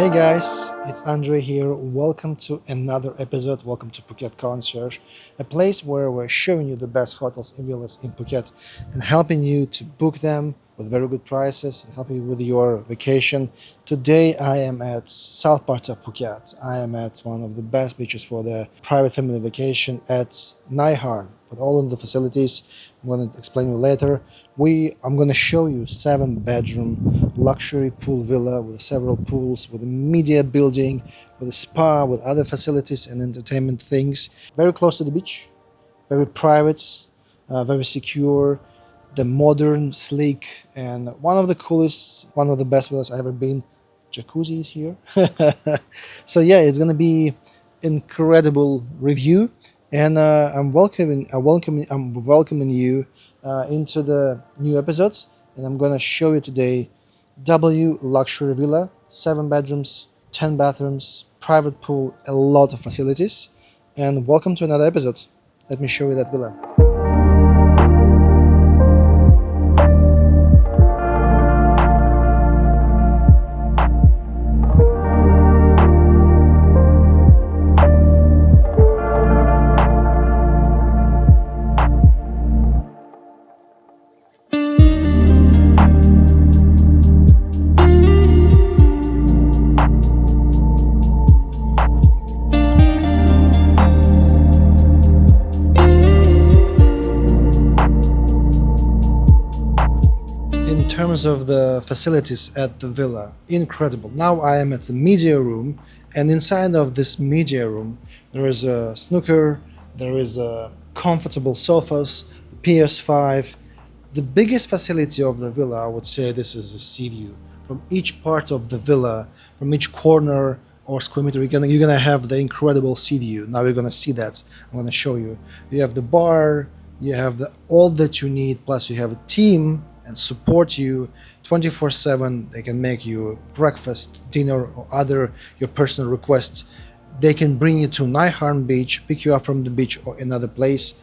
Hey guys, it's Andrey here. Welcome to another episode. Welcome to Phuket Concierge, a place where we're showing you the best hotels and villas in Phuket and helping you to book them with very good prices and helping you with your vacation. Today I am at south part of Phuket. I am at one of the best beaches for the private family vacation at Nai Harn, with all of the facilities. I'm going to explain you later. I'm going to show you 7-bedroom luxury pool villa with several pools, with a media building, with a spa, with other facilities and entertainment things. Very close to the beach, very private, very secure, the modern, sleek, and one of the coolest, one of the best villas I've ever been. Jacuzzi is here. So yeah, it's going to be incredible review. And I'm welcoming you into the new episodes, and I'm gonna show you today W luxury villa, 7 bedrooms, 10 bathrooms, private pool, a lot of facilities. And welcome to another episode. Let me show you that villa. In terms of the facilities at the villa, incredible. Now I am at the media room, and inside of this media room there is a snooker, there is a comfortable sofas, PS5. The biggest facility of the villa, I would say, this is a sea view. From each part of the villa, from each corner or square meter, you're gonna have the incredible sea view. Now you're gonna see that. I'm gonna show you. You have the bar, you have all that you need, plus you have a team and support you 24/7. They can make you breakfast, dinner, or other your personal requests. They can bring you to Nai Harn beach, pick you up from the beach or another place.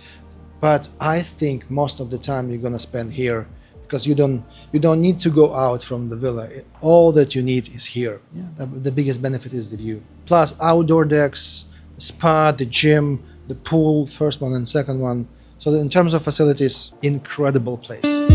But I think most of the time you're gonna spend here, because you don't need to go out from the villa. All that you need is here. Yeah, the biggest benefit is the view. Plus outdoor decks, the spa, the gym, the pool, first one and second one. So in terms of facilities, incredible place.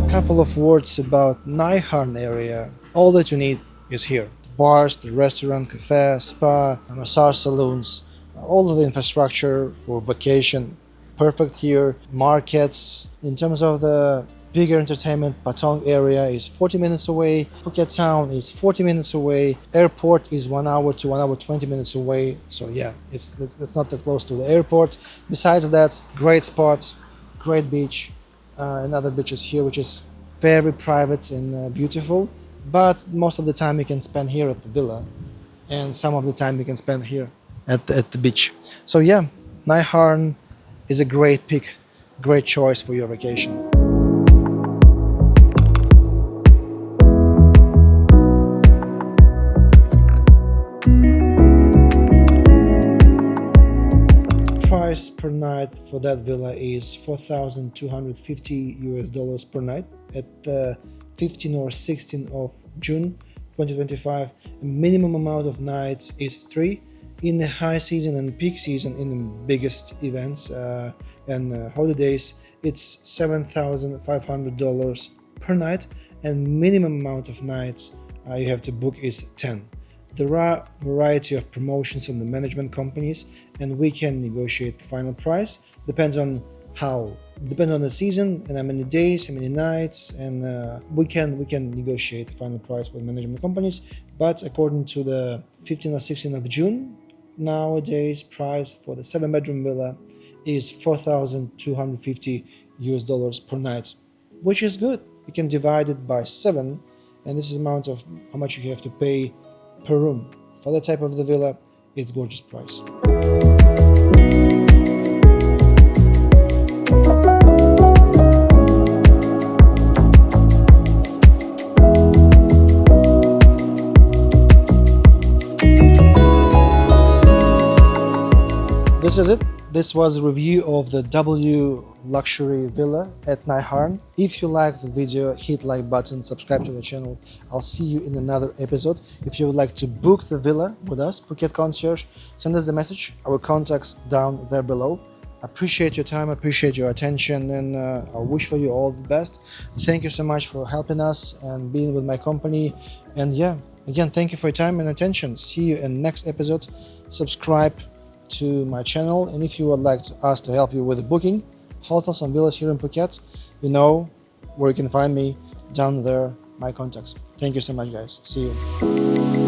Couple of words about Nai Harn area. All that you need is here. The bars, the restaurant, cafe, spa, massage salons, all of the infrastructure for vacation, perfect here. Markets. In terms of the bigger entertainment, Patong area is 40 minutes away. Phuket town is 40 minutes away. Airport is 1 hour to 1 hour 20 minutes away. So yeah, it's not that close to the airport. Besides that, great spots, great beach. Another beaches here, which is very private and beautiful, but most of the time you can spend here at the villa, and some of the time you can spend here at the beach. So yeah, Nai Harn is a great pick, great choice for your vacation. Price per night for that villa is $4,250 per night at the 15 or 16 of June 2025. A minimum amount of nights is 3. In the high season and peak season, in the biggest events and holidays, it's $7,500 per night, and minimum amount of nights you have to book is 10. There are a variety of promotions from the management companies, and we can negotiate the final price. Depends on the season and how many days, how many nights, and we can negotiate the final price with management companies. But according to the 15 or 16 of June, nowadays price for the 7-bedroom villa is $4,250 per night, which is good. You can divide it by 7, and this is the amount of how much you have to pay per room. For that type of the villa, it's gorgeous price. This is it. This was a review of the W luxury villa at Nai Harn. If you liked the video, hit like button, subscribe to the channel. I'll see you in another episode. If you would like to book the villa with us, Phuket Concierge, send us a message. Our contacts down there below. Appreciate your time, appreciate your attention, and I wish for you all the best. Thank you so much for helping us and being with my company. And yeah, again, thank you for your time and attention. See you in next episode. Subscribe to my channel, and if you would like us to help you with the booking hotels and villas here in Phuket, you know where you can find me down there, my contacts. Thank you so much, guys. See you.